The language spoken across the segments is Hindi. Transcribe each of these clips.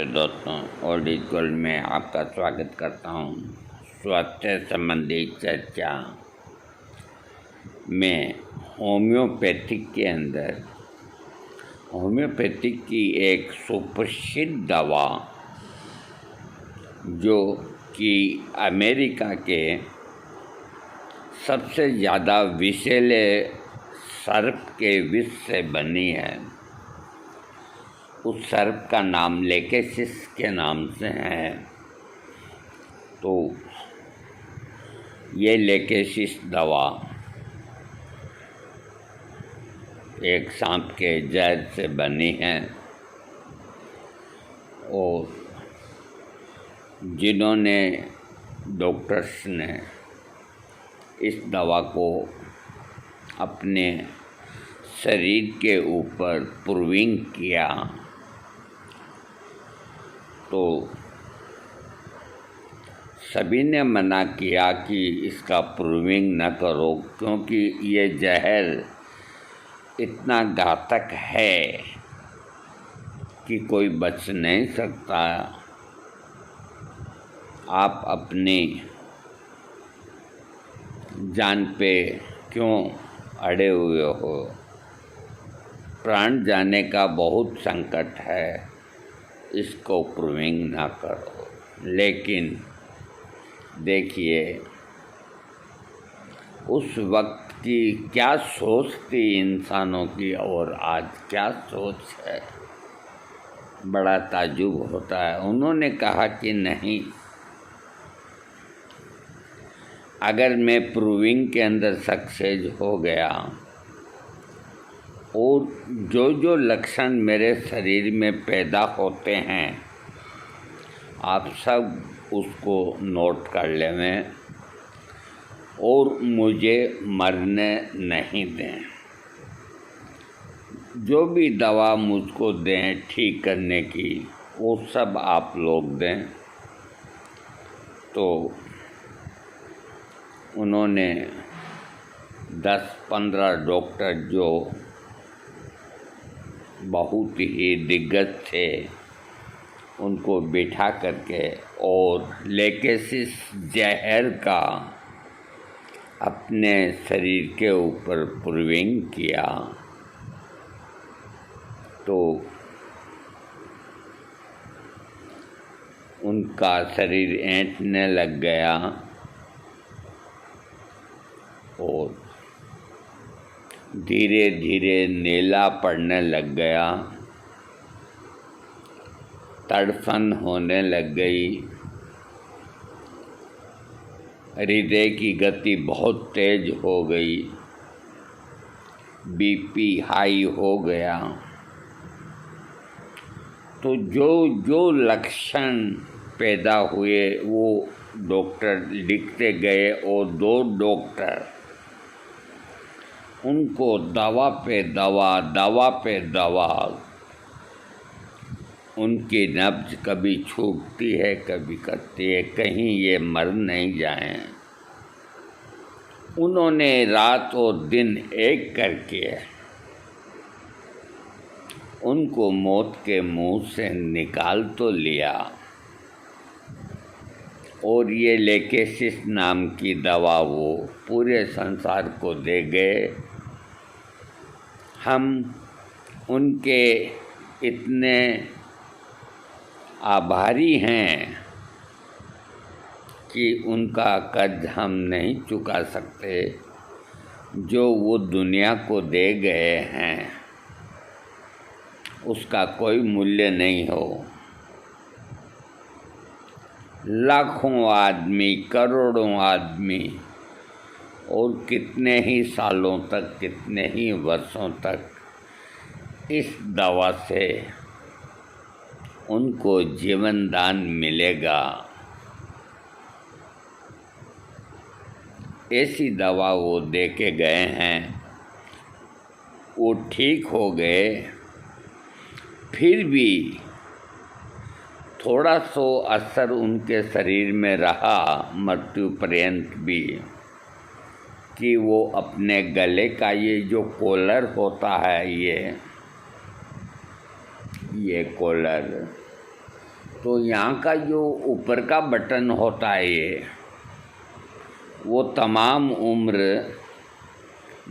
नमस्ते दोस्तों, ओल्ड इज गोल्ड में आपका स्वागत करता हूँ। स्वास्थ्य संबंधी चर्चा में होम्योपैथिक के अंदर होम्योपैथिक की एक सुप्रसिद्ध दवा जो कि अमेरिका के सबसे ज़्यादा विषैले सर्प के विष से बनी है, उस सर्प का नाम लेकेसिस के नाम से है। तो ये लेकेसिस दवा एक सांप के जहर से बनी है और जिन्होंने डॉक्टर्स ने इस दवा को अपने शरीर के ऊपर प्रूविंग किया तो सभी ने मना किया कि इसका प्रूविंग न करो, क्योंकि ये जहर इतना घातक है कि कोई बच नहीं सकता। आप अपनी जान पे क्यों अड़े हुए हो? प्राण जाने का बहुत संकट है, इसको प्रूविंग ना करो। लेकिन देखिए उस वक्त की क्या सोच थी इंसानों की और आज क्या सोच है, बड़ा ताज्जुब होता है। उन्होंने कहा कि नहीं, अगर मैं प्रूविंग के अंदर सक्सेस हो गया और जो जो लक्षण मेरे शरीर में पैदा होते हैं आप सब उसको नोट कर लें और मुझे मरने नहीं दें। जो भी दवा मुझको दें ठीक करने की, वो सब आप लोग दें। तो उन्होंने 10-15 डॉक्टर जो बहुत ही दिग्गज थे उनको बिठा करके और लेकेसिस जहर का अपने शरीर के ऊपर प्रूविंग किया तो उनका शरीर ऐंठने लग गया और धीरे धीरे नीला पड़ने लग गया, तड़फन होने लग गई, हृदय की गति बहुत तेज हो गई, बीपी हाई हो गया। तो जो जो लक्षण पैदा हुए वो डॉक्टर लिखते गए और 2 डॉक्टर उनको दवा पे दवा उनकी नब्ज कभी छूटती है कभी करती है, कहीं ये मर नहीं जाएं। उन्होंने रात और दिन एक करके उनको मौत के मुंह से निकाल तो लिया और ये लेकेसिस नाम की दवा वो पूरे संसार को दे गए। हम उनके इतने आभारी हैं कि उनका कर्ज हम नहीं चुका सकते, जो वो दुनिया को दे गए हैं उसका कोई मूल्य नहीं हो। लाखों आदमी, करोड़ों आदमी और कितने ही सालों तक, कितने ही वर्षों तक इस दवा से उनको जीवन दान मिलेगा। ऐसी दवा वो दे के गए हैं, वो ठीक हो गए, फिर भी थोड़ा सो असर उनके शरीर में रहा मृत्यु पर्यंत भी, कि वो अपने गले का ये जो कॉलर होता है, ये कॉलर तो यहाँ का जो ऊपर का बटन होता है वो तमाम उम्र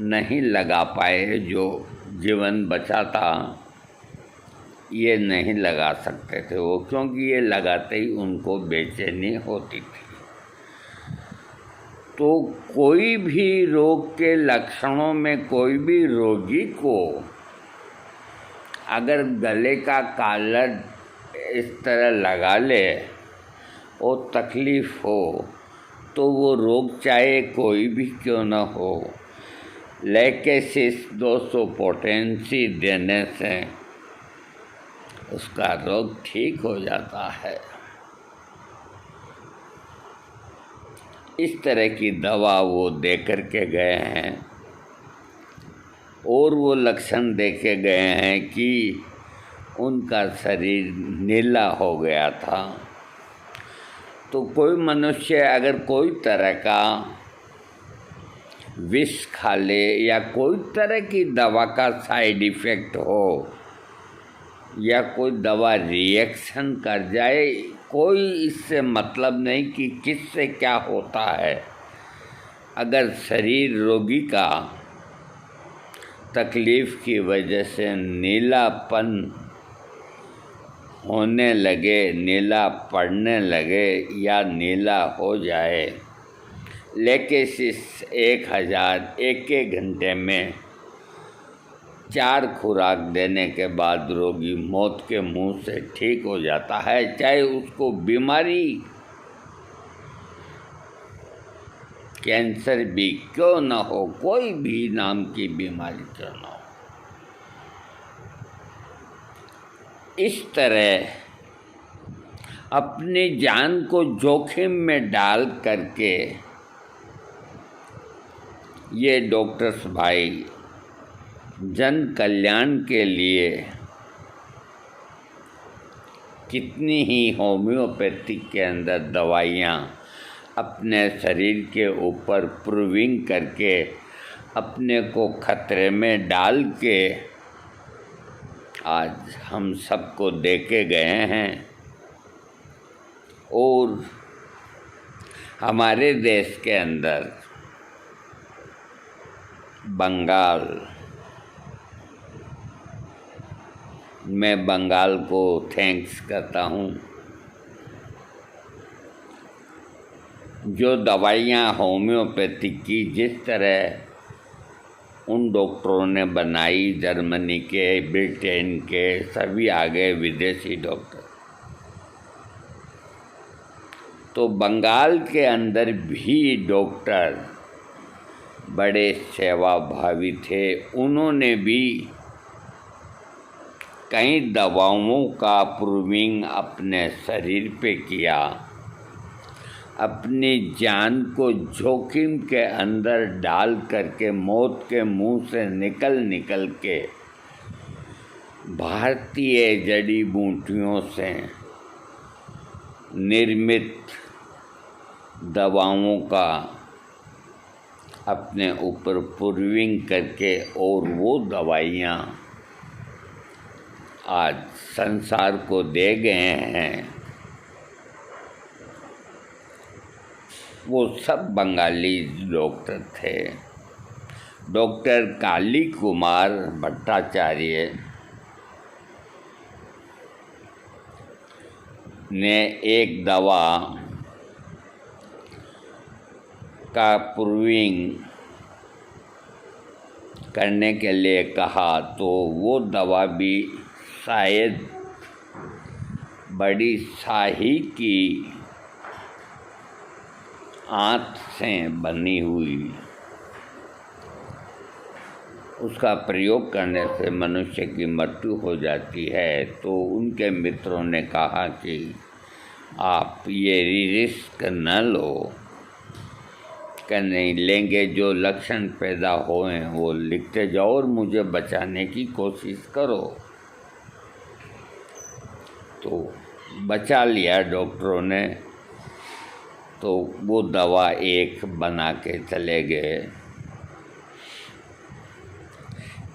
नहीं लगा पाए, जो जीवन बचा था ये नहीं लगा सकते थे वो, क्योंकि ये लगाते ही उनको बेचैनी होती थी। तो कोई भी रोग के लक्षणों में कोई भी रोगी को अगर गले का कॉलर इस तरह लगा ले और तकलीफ़ हो तो वो रोग चाहे कोई भी क्यों न हो, लेकेसिस 200 पोटेंसी देने से उसका रोग ठीक हो जाता है। इस तरह की दवा वो दे कर के गए हैं और वो लक्षण देखे गए हैं कि उनका शरीर नीला हो गया था। तो कोई मनुष्य अगर कोई तरह का विष खा ले या कोई तरह की दवा का साइड इफ़ेक्ट हो या कोई दवा रिएक्शन कर जाए, कोई इससे मतलब नहीं कि किससे क्या होता है। अगर शरीर रोगी का तकलीफ़ की वजह से नीलापन होने लगे, नीला पड़ने लगे या नीला हो जाए, लेकेसिस 1000 एक घंटे में 4 खुराक देने के बाद रोगी मौत के मुंह से ठीक हो जाता है, चाहे उसको बीमारी कैंसर भी क्यों न हो, कोई भी नाम की बीमारी क्यों न हो। इस तरह अपनी जान को जोखिम में डाल करके ये डॉक्टर्स भाई जन कल्याण के लिए कितनी ही होम्योपैथिक के अंदर दवाइयाँ अपने शरीर के ऊपर प्रूविंग करके अपने को खतरे में डाल के आज हम सबको दे के गए हैं। और हमारे देश के अंदर बंगाल, मैं बंगाल को थैंक्स करता हूँ, जो दवाइयाँ होम्योपैथिक की जिस तरह उन डॉक्टरों ने बनाई, जर्मनी के, ब्रिटेन के, सभी आ गए विदेशी डॉक्टर। तो बंगाल के अंदर भी डॉक्टर बड़े सेवाभावी थे। उन्होंने भी कई दवाओं का प्रूविंग अपने शरीर पे किया, अपनी जान को जोखिम के अंदर डाल करके मौत के मुंह से निकल के भारतीय जड़ी बूटियों से निर्मित दवाओं का अपने ऊपर प्रूविंग करके और वो दवाइयाँ आज संसार को दे गए हैं। वो सब बंगाली डॉक्टर थे। डॉक्टर काली कुमार भट्टाचार्य ने एक दवा का प्रूविंग करने के लिए कहा, तो वो दवा भी शायद बड़ी शाही की आंत से बनी हुई, उसका प्रयोग करने से मनुष्य की मृत्यु हो जाती है। तो उनके मित्रों ने कहा कि आप ये रिस्क न लो, कि नहीं लेंगे, जो लक्षण पैदा होए वो लिखते जाओ और मुझे बचाने की कोशिश करो। तो बचा लिया डॉक्टरों ने। तो वो दवा एक बना के चले गए।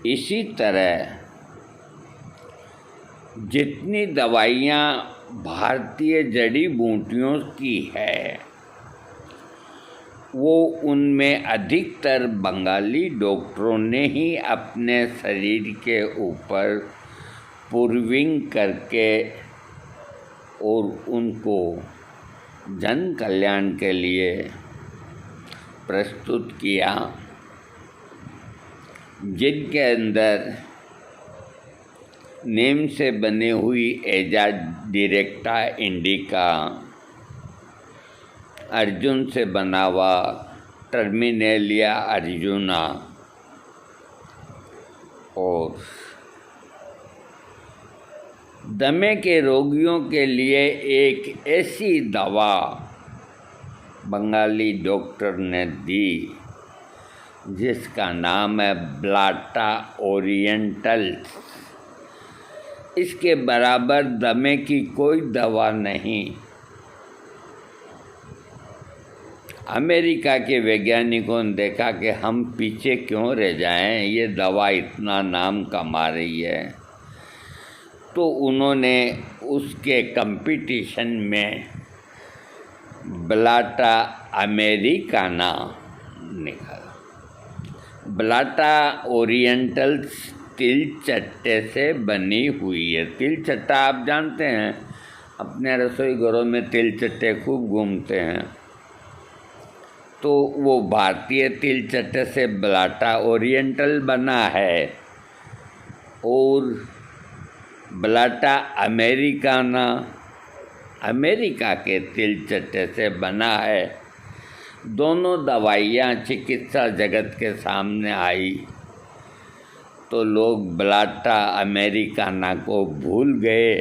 इसी तरह जितनी दवाइयाँ भारतीय जड़ी बूटियों की है, वो उनमें अधिकतर बंगाली डॉक्टरों ने ही अपने शरीर के ऊपर पूर्विंग करके और उनको जन कल्याण के लिए प्रस्तुत किया, जिनके अंदर नीम से बनी हुई एजा डायरेक्टा इंडिका, अर्जुन से बना हुआ टर्मिनेलिया अर्जुना और दमे के रोगियों के लिए एक ऐसी दवा बंगाली डॉक्टर ने दी जिसका नाम है ब्लाटा ओरिएंटल्स। इसके बराबर दमे की कोई दवा नहीं। अमेरिका के वैज्ञानिकों ने देखा कि हम पीछे क्यों रह जाएं, ये दवा इतना नाम कमा रही है, तो उन्होंने उसके कंपटीशन में ब्लाटा अमेरिकाना निकाला। ब्लाटा ओरिएंटल्स तिल चट्टे से बनी हुई है। तिल चट्टा आप जानते हैं, अपने रसोई घरों में तिल चट्टे खूब घूमते हैं, तो वो भारतीय तिल चट्टे से ब्लाटा ओरिएंटल बना है और ब्लाटा अमेरिकाना अमेरिका के तिल चट्टे से बना है। दोनों दवाइयाँ चिकित्सा जगत के सामने आई तो लोग ब्लाटा अमेरिकाना को भूल गए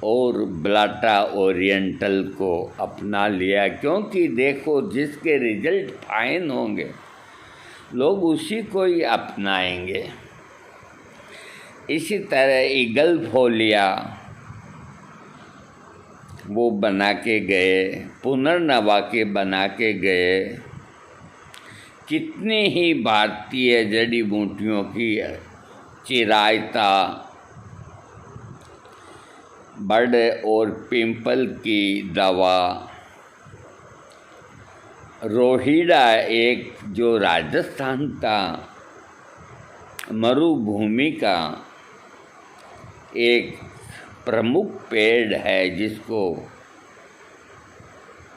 और ब्लाटा ओरिएंटल को अपना लिया, क्योंकि देखो जिसके रिजल्ट फाइन होंगे लोग उसी को ही अपनाएंगे। इसी तरह ईगल फोलिया वो बना के गए, पुनर्नवा के बना के गए। कितनी ही भारतीय जड़ी बूटियों की चिरायता, बर्ड और पिंपल की दवा, रोहिड़ा एक जो राजस्थान का मरुभूमि का एक प्रमुख पेड़ है, जिसको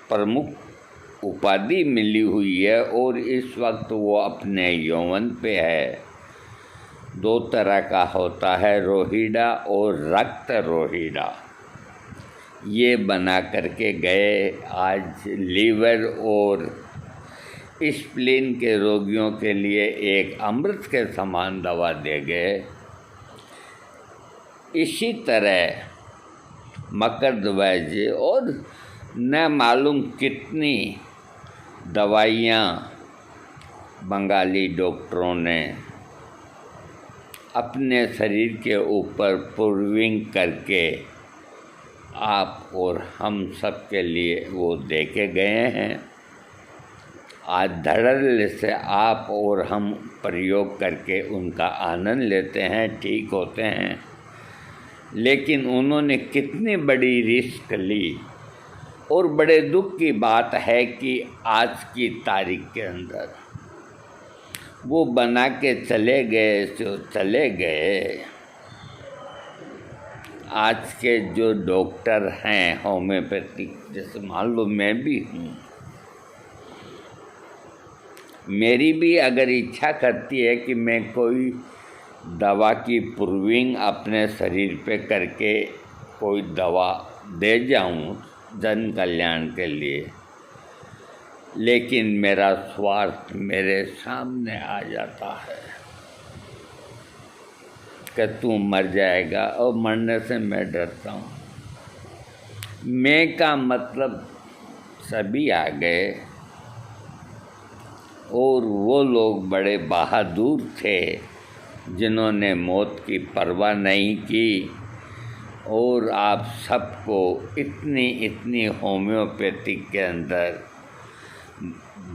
प्रमुख उपाधि मिली हुई है और इस वक्त वो अपने यौवन पे है। दो तरह का होता है, रोहिड़ा और रक्त रोहिड़ा। ये बना करके गए। आज लीवर और स्प्लीन के रोगियों के लिए एक अमृत के समान दवा दे गए। इसी तरह मकरध्वज और न मालूम कितनी दवाइयाँ बंगाली डॉक्टरों ने अपने शरीर के ऊपर पूर्विंग करके आप और हम सब के लिए वो दे के गए हैं। आज धड़ल्ले से आप और हम प्रयोग करके उनका आनंद लेते हैं, ठीक होते हैं, लेकिन उन्होंने कितनी बड़ी रिस्क ली। और बड़े दुख की बात है कि आज की तारीख के अंदर वो बना के चले गए जो चले गए। आज के जो डॉक्टर हैं होम्योपैथिक, जैसे मान लो मैं भी हूँ, मेरी भी अगर इच्छा करती है कि मैं कोई दवा की पूर्विंग अपने शरीर पे करके कोई दवा दे जाऊँ जन कल्याण के लिए, लेकिन मेरा स्वार्थ मेरे सामने आ जाता है कि तू मर जाएगा, और मरने से मैं डरता हूँ। मैं का मतलब सभी आ गए और वो लोग बड़े बहादुर थे जिन्होंने मौत की परवाह नहीं की और आप सबको इतनी होम्योपैथिक के अंदर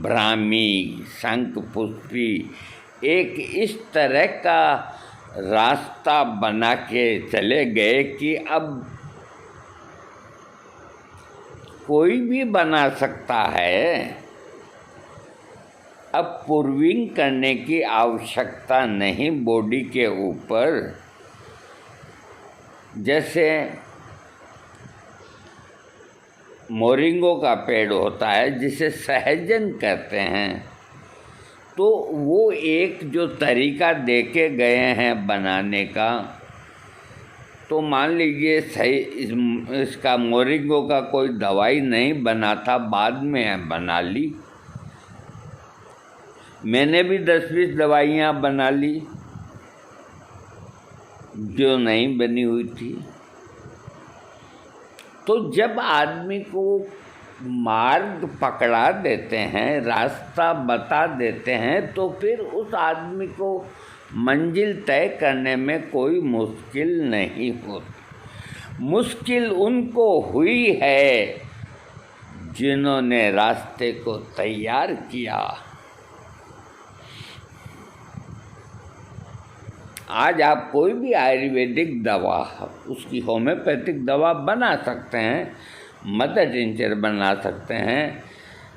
ब्राह्मी, शंख पुष्पी एक इस तरह का रास्ता बना के चले गए कि अब कोई भी बना सकता है। अब प्रूविंग करने की आवश्यकता नहीं बॉडी के ऊपर। जैसे मोरिंगो का पेड़ होता है जिसे सहजन कहते हैं, तो वो एक जो तरीका देके गए हैं बनाने का, तो मान लीजिए सही इसका मोरिंगो का कोई दवाई नहीं बना था, बाद में बना ली। मैंने भी 10-20 दवाइयाँ बना ली जो नहीं बनी हुई थी। तो जब आदमी को मार्ग पकड़ा देते हैं, रास्ता बता देते हैं, तो फिर उस आदमी को मंजिल तय करने में कोई मुश्किल नहीं होती। मुश्किल उनको हुई है जिन्होंने रास्ते को तैयार किया। आज आप कोई भी आयुर्वेदिक दवा, उसकी होम्योपैथिक दवा बना सकते हैं, मदर टिंचर बना सकते हैं,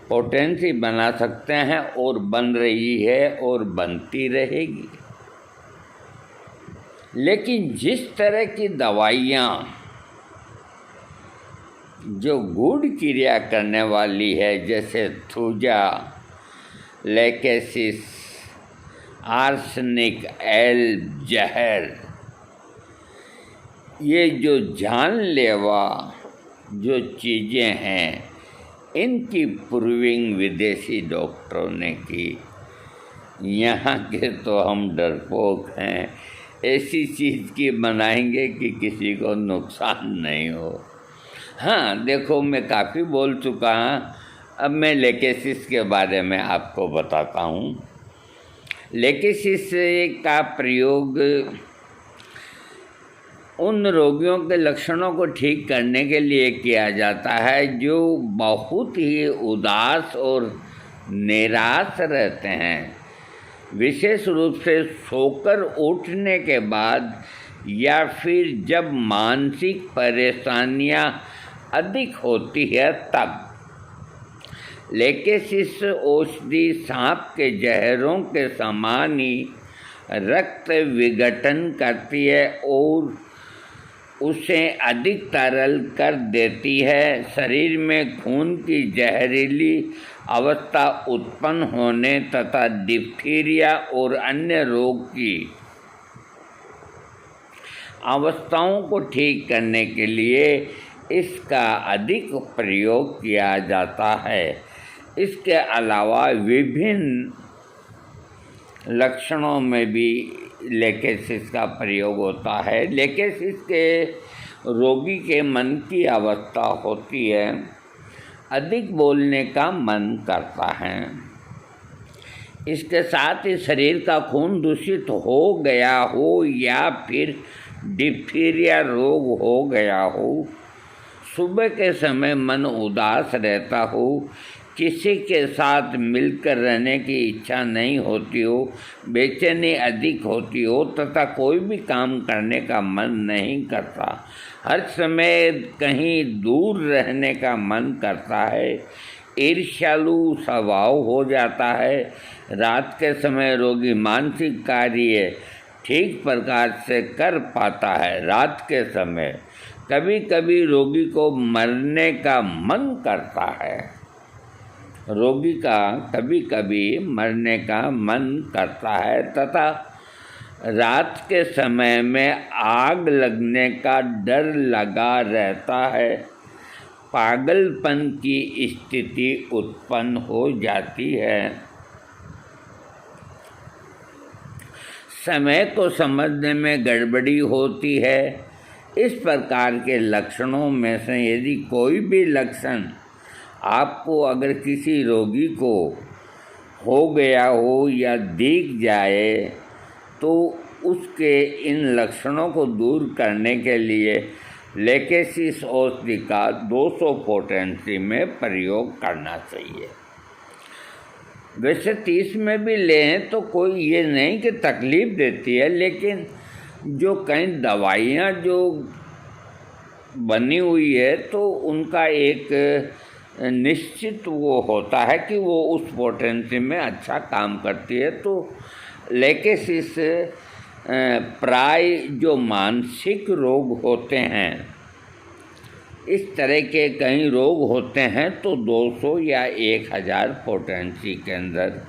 पोटेंसी बना सकते हैं, और बन रही है और बनती रहेगी। लेकिन जिस तरह की दवाइयाँ जो गूढ़ क्रिया करने वाली है, जैसे थूजा, लेकेसिस, आर्सेनिक, एल, जहर, ये जो जानलेवा जो चीज़ें हैं, इनकी प्रूविंग विदेशी डॉक्टरों ने की। यहाँ के तो हम डरपोक हैं, ऐसी चीज़ की बनाएंगे कि किसी को नुकसान नहीं हो। हाँ, देखो मैं काफ़ी बोल चुका हूँ, अब मैं लेकेसिस के बारे में आपको बताता हूँ। लेकेसिस का प्रयोग उन रोगियों के लक्षणों को ठीक करने के लिए किया जाता है जो बहुत ही उदास और निराश रहते हैं, विशेष रूप से सोकर उठने के बाद या फिर जब मानसिक परेशानियां अधिक होती है तब। लेकेसिस औषधि सांप के जहरों के समान ही रक्त विघटन करती है और उसे अधिक तरल कर देती है। शरीर में खून की जहरीली अवस्था उत्पन्न होने तथा डिप्थीरिया और अन्य रोग की अवस्थाओं को ठीक करने के लिए इसका अधिक प्रयोग किया जाता है। इसके अलावा विभिन्न लक्षणों में भी लेकेसिस का प्रयोग होता है। लेकेसिस के रोगी के मन की अवस्था होती है, अधिक बोलने का मन करता है। इसके साथ ही शरीर का खून दूषित हो गया हो या फिर डिप्थीरिया रोग हो गया हो, सुबह के समय मन उदास रहता हो, किसी के साथ मिलकर रहने की इच्छा नहीं होती हो, बेचैनी अधिक होती हो तथा कोई भी काम करने का मन नहीं करता, हर समय कहीं दूर रहने का मन करता है, ईर्ष्यालु स्वभाव हो जाता है। रात के समय रोगी मानसिक कार्य ठीक प्रकार से कर पाता है। रात के समय कभी कभी रोगी को मरने का मन करता है। रोगी का कभी कभी मरने का मन करता है तथा रात के समय में आग लगने का डर लगा रहता है। पागलपन की स्थिति उत्पन्न हो जाती है। समय को समझने में गड़बड़ी होती है। इस प्रकार के लक्षणों में से यदि कोई भी लक्षण आपको अगर किसी रोगी को हो गया हो या दिख जाए तो उसके इन लक्षणों को दूर करने के लिए लेकेसिस औषधि का 200 पोटेंसी में प्रयोग करना चाहिए। वैसे 30 में भी लें तो कोई ये नहीं कि तकलीफ़ देती है, लेकिन जो कई दवाइयाँ जो बनी हुई है तो उनका एक निश्चित वो होता है कि वो उस पोटेंसी में अच्छा काम करती है। तो लेकेसिस प्राय जो मानसिक रोग होते हैं, इस तरह के कई रोग होते हैं, तो 200 या 1000 पोटेंसी के अंदर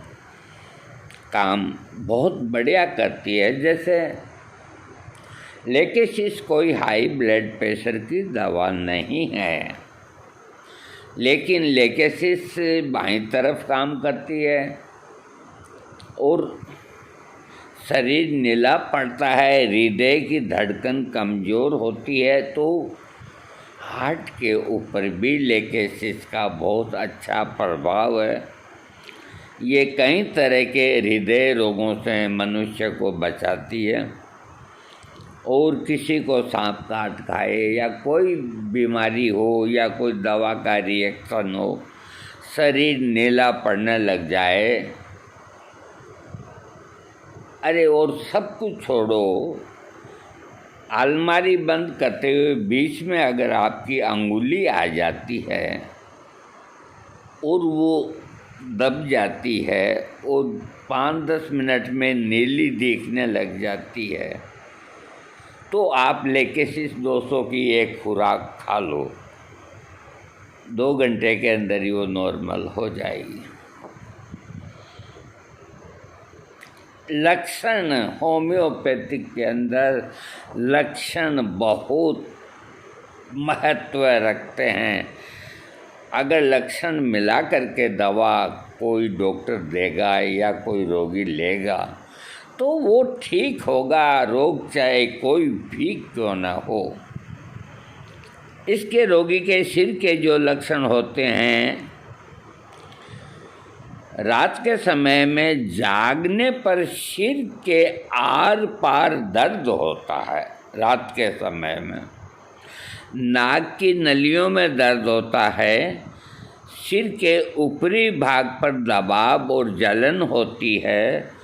काम बहुत बढ़िया करती है। जैसे लेकेसिस कोई हाई ब्लड प्रेशर की दवा नहीं है, लेकिन लेकेसिस बाईं तरफ काम करती है और शरीर नीला पड़ता है, हृदय की धड़कन कमज़ोर होती है, तो हार्ट के ऊपर भी लेकेसिस का बहुत अच्छा प्रभाव है। ये कई तरह के हृदय रोगों से मनुष्य को बचाती है, और किसी को सांप काट खाए या कोई बीमारी हो या कोई दवा का रिएक्शन हो, शरीर नीला पड़ने लग जाए, अरे और सब कुछ छोड़ो, अलमारी बंद करते हुए बीच में अगर आपकी अंगुली आ जाती है और वो दब जाती है और 5-10 मिनट में नीली दिखने लग जाती है, तो आप लेकेसिस 200 की एक खुराक खा लो, 2 घंटे के अंदर ही वो नॉर्मल हो जाएगी। लक्षण होम्योपैथिक के अंदर लक्षण बहुत महत्व रखते हैं। अगर लक्षण मिला करके दवा कोई डॉक्टर देगा या कोई रोगी लेगा तो वो ठीक होगा, रोग चाहे कोई भी क्यों ना हो। इसके रोगी के सिर के जो लक्षण होते हैं, रात के समय में जागने पर सिर के आर पार दर्द होता है, रात के समय में नाक की नलियों में दर्द होता है, सिर के ऊपरी भाग पर दबाव और जलन होती है,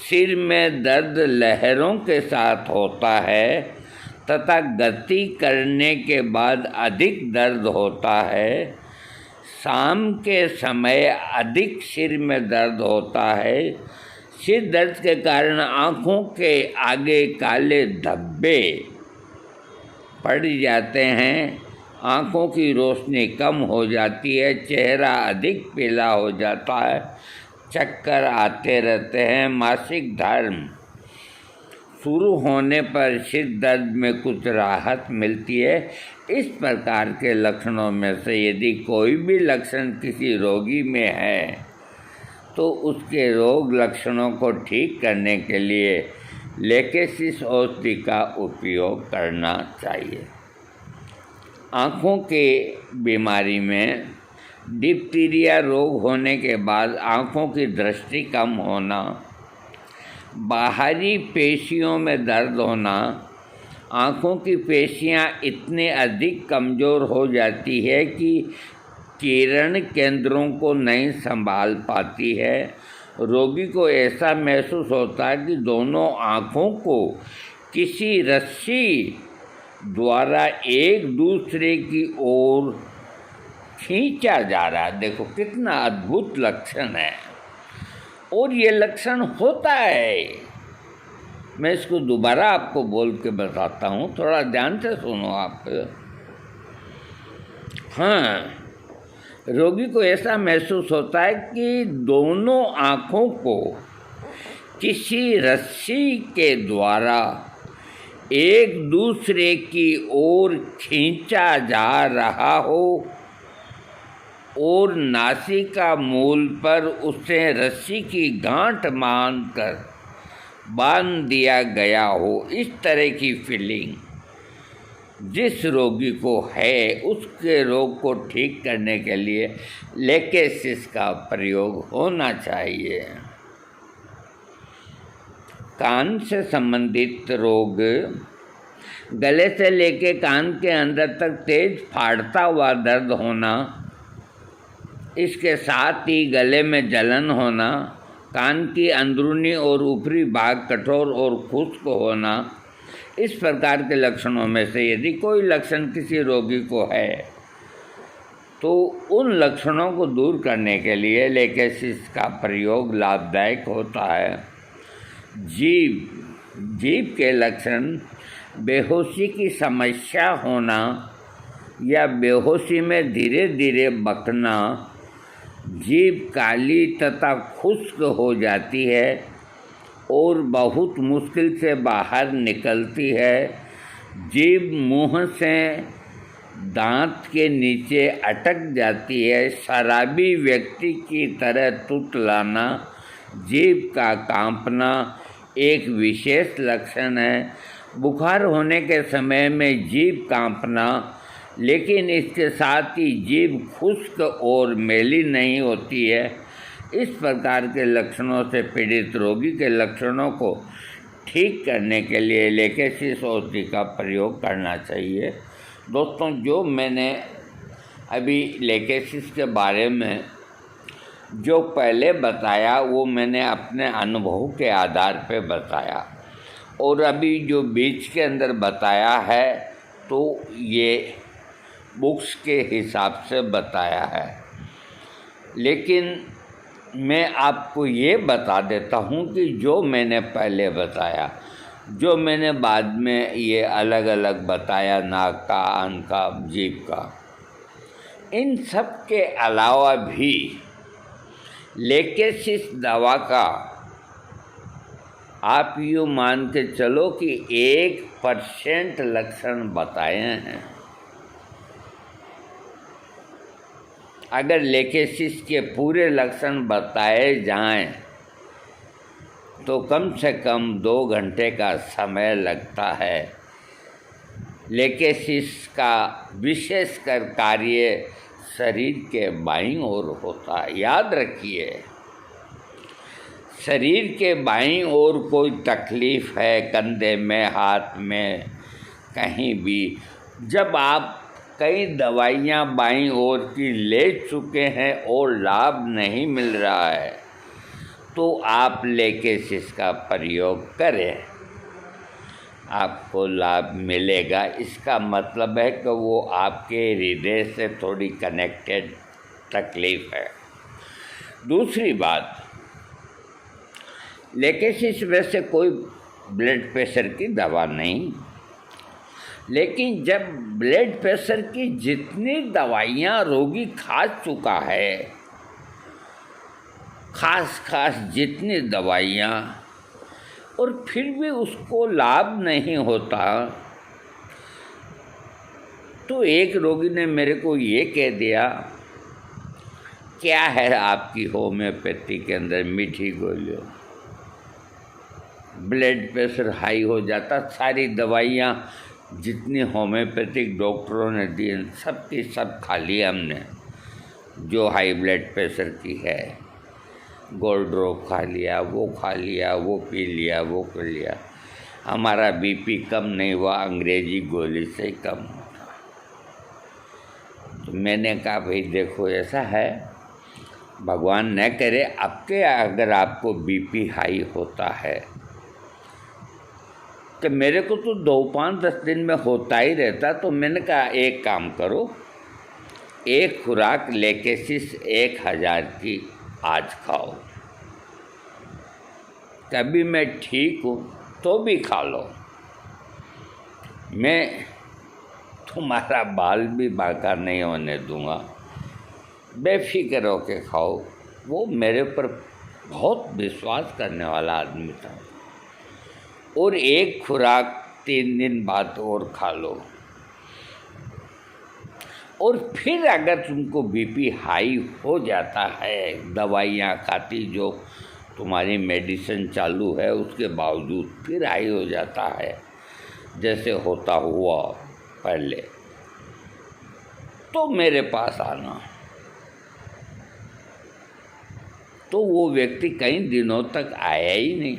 सिर में दर्द लहरों के साथ होता है तथा गति करने के बाद अधिक दर्द होता है, शाम के समय अधिक सिर में दर्द होता है, सिर दर्द के कारण आँखों के आगे काले धब्बे पड़ जाते हैं, आँखों की रोशनी कम हो जाती है, चेहरा अधिक पीला हो जाता है, चक्कर आते रहते हैं, मासिक धर्म शुरू होने पर सिर दर्द में कुछ राहत मिलती है। इस प्रकार के लक्षणों में से यदि कोई भी लक्षण किसी रोगी में है तो उसके रोग लक्षणों को ठीक करने के लिए लेकेसिस औषधि का उपयोग करना चाहिए। आँखों के बीमारी में डिप्थीरिया रोग होने के बाद आँखों की दृष्टि कम होना, बाहरी पेशियों में दर्द होना, आँखों की पेशियाँ इतने अधिक कमज़ोर हो जाती है कि किरण केंद्रों को नहीं संभाल पाती है, रोगी को ऐसा महसूस होता है कि दोनों आँखों को किसी रस्सी द्वारा एक दूसरे की ओर खींचा जा रहा है। देखो कितना अद्भुत लक्षण है, और ये लक्षण होता है। मैं इसको दोबारा आपको बोल के बताता हूँ, थोड़ा ध्यान से सुनो आप। हाँ, रोगी को ऐसा महसूस होता है कि दोनों आँखों को किसी रस्सी के द्वारा एक दूसरे की ओर खींचा जा रहा हो और नासिका मूल पर उसे रस्सी की गांठ बांध दिया गया हो। इस तरह की फीलिंग जिस रोगी को है, उसके रोग को ठीक करने के लिए लेकेसिस का प्रयोग होना चाहिए। कान से संबंधित रोग, गले से लेकर कान के अंदर तक तेज फाड़ता हुआ दर्द होना, इसके साथ ही गले में जलन होना, कान की अंदरूनी और ऊपरी भाग कठोर और खुश्क होना, इस प्रकार के लक्षणों में से यदि कोई लक्षण किसी रोगी को है तो उन लक्षणों को दूर करने के लिए लेकेसिस का प्रयोग लाभदायक होता है। जीभ के लक्षण बेहोशी की समस्या होना या बेहोशी में धीरे धीरे बकना, जीभ काली तथा खुश्क हो जाती है और बहुत मुश्किल से बाहर निकलती है, जीभ मुंह से दांत के नीचे अटक जाती है, शराबी व्यक्ति की तरह तुतलाना, जीभ का कांपना एक विशेष लक्षण है। बुखार होने के समय में जीभ कांपना, लेकिन इसके साथ ही जीभ खुश्क और मैली नहीं होती है। इस प्रकार के लक्षणों से पीड़ित रोगी के लक्षणों को ठीक करने के लिए लेकेसिस औषधि का प्रयोग करना चाहिए। दोस्तों, जो मैंने अभी लेकेसिस के बारे में जो पहले बताया वो मैंने अपने अनुभव के आधार पे बताया, और अभी जो बीच के अंदर बताया है तो ये बुक्स के हिसाब से बताया है। लेकिन मैं आपको ये बता देता हूँ कि जो मैंने पहले बताया, जो मैंने बाद में ये अलग अलग बताया, नाक का, कान का, जीभ का, इन सब के अलावा भी लेकेसिस दवा का आप यूँ मान के चलो कि 1% लक्षण बताए हैं। अगर लेकेसिस के पूरे लक्षण बताए जाएं तो कम से कम 2 घंटे का समय लगता है। लेकेसिस का विशेषकर कार्य शरीर के बाईं ओर होता है। याद रखिए, शरीर के बाईं ओर कोई तकलीफ़ है, कंधे में, हाथ में, कहीं भी, जब आप कई दवाइयाँ बाईं ओर की ले चुके हैं और लाभ नहीं मिल रहा है तो आप लेकेसिस का प्रयोग करें, आपको लाभ मिलेगा। इसका मतलब है कि वो आपके हृदय से थोड़ी कनेक्टेड तकलीफ़ है। दूसरी बात, लेकेसिस वैसे कोई ब्लड प्रेशर की दवा नहीं, लेकिन जब ब्लड प्रेशर की जितनी दवाइयाँ रोगी खा चुका है, खास जितनी दवाइयाँ, और फिर भी उसको लाभ नहीं होता, तो एक रोगी ने मेरे को ये कह दिया, क्या है आपकी होम्योपैथी के अंदर मीठी गोलियों, ब्लड प्रेशर हाई हो जाता, सारी दवाइयाँ जितनी होम्योपैथिक डॉक्टरों ने दी सब की सब खा ली हमने, जो हाई ब्लड प्रेशर की है, गोल्ड ड्रॉप खा लिया, वो खा लिया, वो पी लिया, वो कर लिया, हमारा बीपी कम नहीं हुआ, अंग्रेजी गोली से कम हुआ। तो मैंने कहा भाई देखो ऐसा है, भगवान न करे आपके अगर आपको बीपी हाई होता है तो मेरे को तो 2-5-10 दिन में होता ही रहता, तो मैंने कहा एक काम करो, एक खुराक लेकेसिस 1000 की आज खाओ, तभी मैं ठीक हूँ तो भी खा लो, मैं तुम्हारा बाल भी बांका नहीं होने दूँगा, बेफिक्र होके खाओ। वो मेरे ऊपर बहुत विश्वास करने वाला आदमी था, और एक खुराक 3 दिन बाद और खा लो, और फिर अगर तुमको बीपी हाई हो जाता है, दवाइयाँ खाती जो तुम्हारी मेडिसिन चालू है उसके बावजूद फिर हाई हो जाता है जैसे होता हुआ पहले, तो मेरे पास आना। तो वो व्यक्ति कई दिनों तक आया ही नहीं।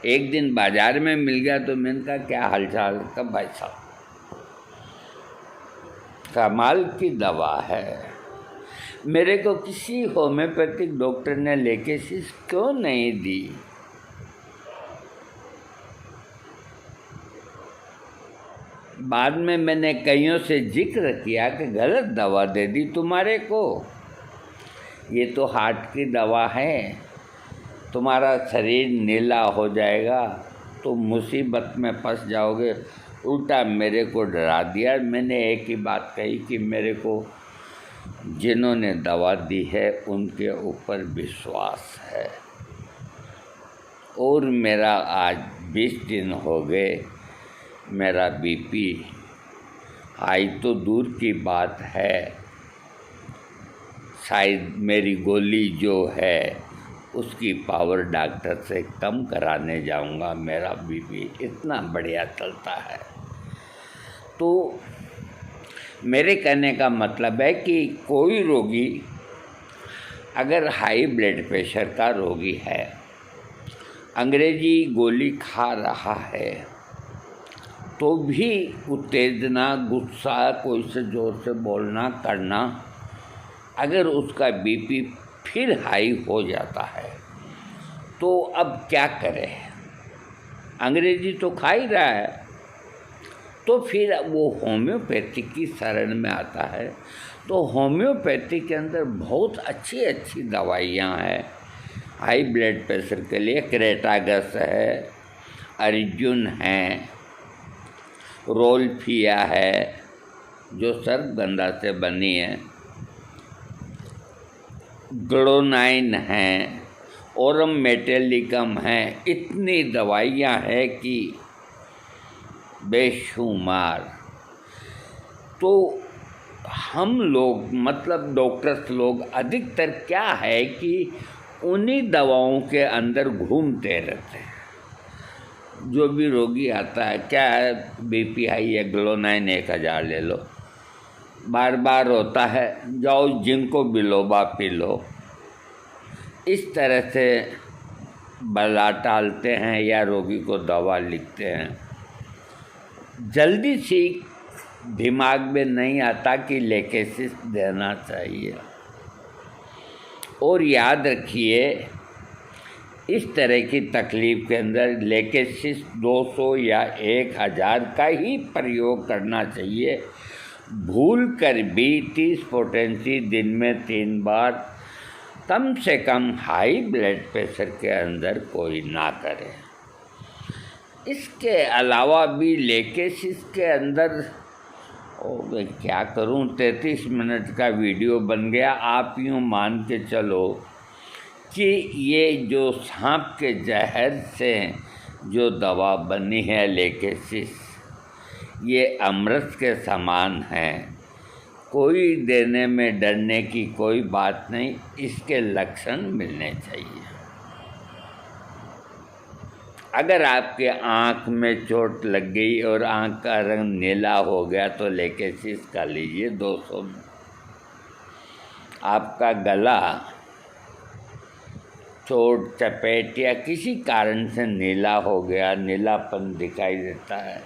एक दिन बाजार में मिल गया तो मैंने कहा क्या हालचाल, कब भाई साहब, कमाल की दवा है, मेरे को किसी होम्योपैथिक डॉक्टर ने लेकेसिस क्यों नहीं दी। बाद में मैंने कईयों से जिक्र किया कि गलत दवा दे दी तुम्हारे को, ये तो हार्ट की दवा है, तुम्हारा शरीर नीला हो जाएगा तो मुसीबत में फंस जाओगे। उल्टा मेरे को डरा दिया। मैंने एक ही बात कही कि मेरे को जिन्होंने दवा दी है उनके ऊपर विश्वास है। और मेरा आज 20 दिन हो गए, मेरा बीपी हाई तो दूर की बात है, शायद मेरी गोली जो है उसकी पावर डॉक्टर से कम कराने जाऊंगा। मेरा बीपी इतना बढ़िया चलता है। तो मेरे कहने का मतलब है कि कोई रोगी अगर हाई ब्लड प्रेशर का रोगी है, अंग्रेजी गोली खा रहा है, तो भी उत्तेजना, गुस्सा, कोई से ज़ोर से बोलना करना, अगर उसका बीपी फिर हाई हो जाता है तो अब क्या करे? अंग्रेजी तो खा ही रहा है, तो फिर वो होम्योपैथिक की शरण में आता है। तो होम्योपैथी के अंदर बहुत अच्छी अच्छी दवाइयाँ हैं हाई ब्लड प्रेशर के लिए। क्रेटागस है, अर्जुन है, रोल्फिया है जो सर्पगंधा से बनी है, ग्लोनाइन है, ओरम मेटेलिकम है। इतनी दवाइयाँ हैं कि बेशुमार। तो हम लोग मतलब डॉक्टर्स लोग अधिकतर क्या है कि उन्हीं दवाओं के अंदर घूमते रहते हैं। जो भी रोगी आता है, क्या है, बीपी हाई है, ग्लोनाइन 1000 ले लो, बार बार होता है, जाओ जिनको बिलोबा पी लो। इस तरह से बला टालते हैं या रोगी को दवा लिखते हैं। जल्दी सी दिमाग में नहीं आता कि लेकेसिस देना चाहिए। और याद रखिए, इस तरह की तकलीफ़ के अंदर लेकेसिस 200 या 1000 का ही प्रयोग करना चाहिए। भूल कर भी 30 पोटेंसी दिन में 3 बार कम से कम हाई ब्लड प्रेशर के अंदर कोई ना करे। इसके अलावा भी लेकेसिस के अंदर मैं क्या करूं, 33 मिनट का वीडियो बन गया। आप यूँ मान के चलो कि ये जो सांप के जहर से जो दवा बनी है लेकेसिस, ये अमृत के समान है। कोई देने में डरने की कोई बात नहीं, इसके लक्षण मिलने चाहिए। अगर आपके आँख में चोट लग गई और आँख का रंग नीला हो गया तो लेकेसिस का लीजिए 200 में। आपका गला चोट, चपेट या किसी कारण से नीला हो गया, नीलापन दिखाई देता है,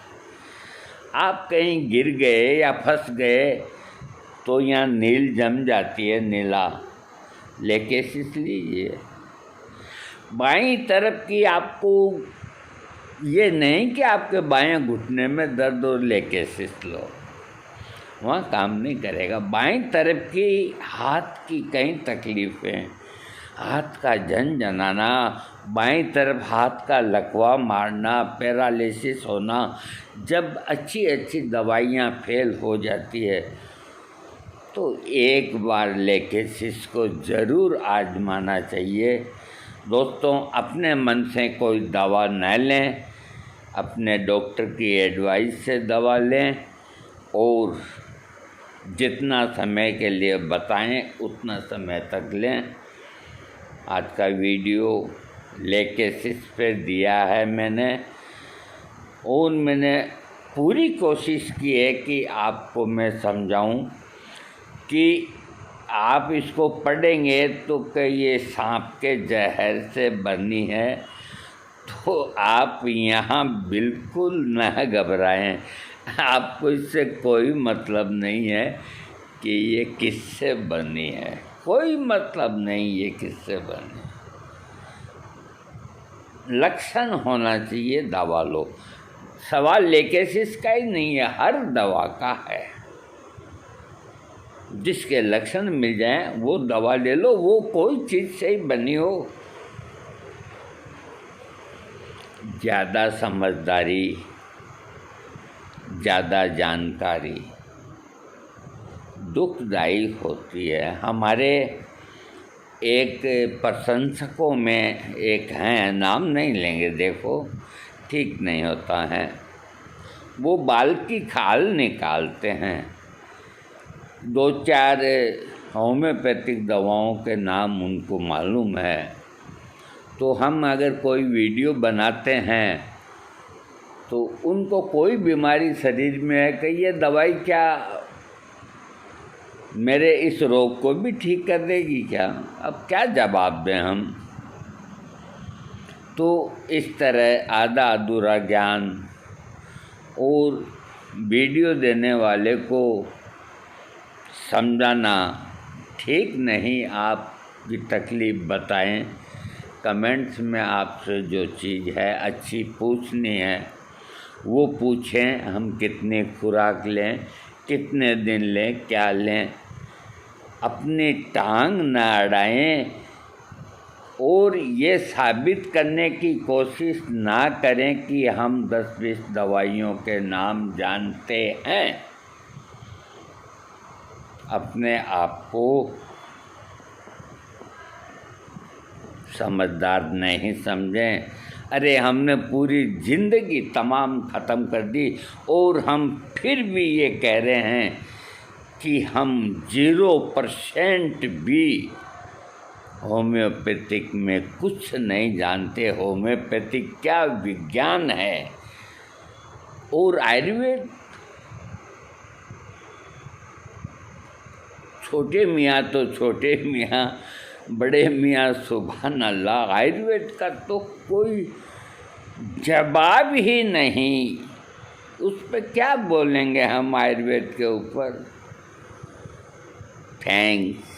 आप कहीं गिर गए या फंस गए तो यहाँ नील जम जाती है, नीला, लेकेसिस लीजिए। बाईं तरफ की आपको ये नहीं कि आपके बाएं घुटने में दर्द और लेकेसिस लो, वहाँ काम नहीं करेगा। बाईं तरफ की हाथ की कई तकलीफ़ें, हाथ का झनझनाना, बाईं तरफ हाथ का लकवा मारना, पैरालिसिस होना, जब अच्छी अच्छी दवाइयाँ फेल हो जाती है तो एक बार लेकेसिस को ज़रूर आजमाना चाहिए। दोस्तों, अपने मन से कोई दवा न लें, अपने डॉक्टर की एडवाइस से दवा लें और जितना समय के लिए बताएं उतना समय तक लें। आज का वीडियो लेकेसिस पे दिया है मैंने, और मैंने पूरी कोशिश की है कि आपको मैं समझाऊं कि आप इसको पढ़ेंगे तो कि ये सांप के जहर से बनी है, तो आप यहाँ बिल्कुल न घबराएं। आपको इससे कोई मतलब नहीं है कि ये किससे बनी है, कोई मतलब नहीं ये किससे बनी। लक्षण होना चाहिए, दवा लो। सवाल लेकेसिस का ही नहीं है, हर दवा का है। जिसके लक्षण मिल जाएं वो दवा ले लो, वो कोई चीज़ से ही बनी हो। ज़्यादा समझदारी, ज़्यादा जानकारी दुखदायी होती है। हमारे एक प्रशंसकों में एक हैं, नाम नहीं लेंगे, देखो ठीक नहीं होता है, वो बाल की खाल निकालते हैं। 2-4 होम्योपैथिक दवाओं के नाम उनको मालूम है। तो हम अगर कोई वीडियो बनाते हैं तो उनको कोई बीमारी शरीर में है कि ये दवाई क्या मेरे इस रोग को भी ठीक कर देगी क्या? अब क्या जवाब दें हम? तो इस तरह आधा अधूरा ज्ञान और वीडियो देने वाले को समझाना ठीक नहीं। आपकी तकलीफ़ बताएं, कमेंट्स में आपसे जो चीज़ है अच्छी पूछनी है वो पूछें। हम कितनी खुराक लें, कितने दिन लें, क्या लें, अपनी टांग न अड़ाएं और ये साबित करने की कोशिश ना करें कि हम 10-20 दवाइयों के नाम जानते हैं। अपने आप को समझदार नहीं समझें। अरे हमने पूरी ज़िंदगी तमाम ख़त्म कर दी और हम फिर भी ये कह रहे हैं कि हम 0% भी होम्योपैथिक में कुछ नहीं जानते। होम्योपैथिक क्या विज्ञान है और आयुर्वेद छोटे मियाँ तो छोटे मियाँ, बड़े मियाँ सुभान अल्लाह। आयुर्वेद का तो कोई जवाब ही नहीं, उस पर क्या बोलेंगे हम आयुर्वेद के ऊपर। थैंक्स।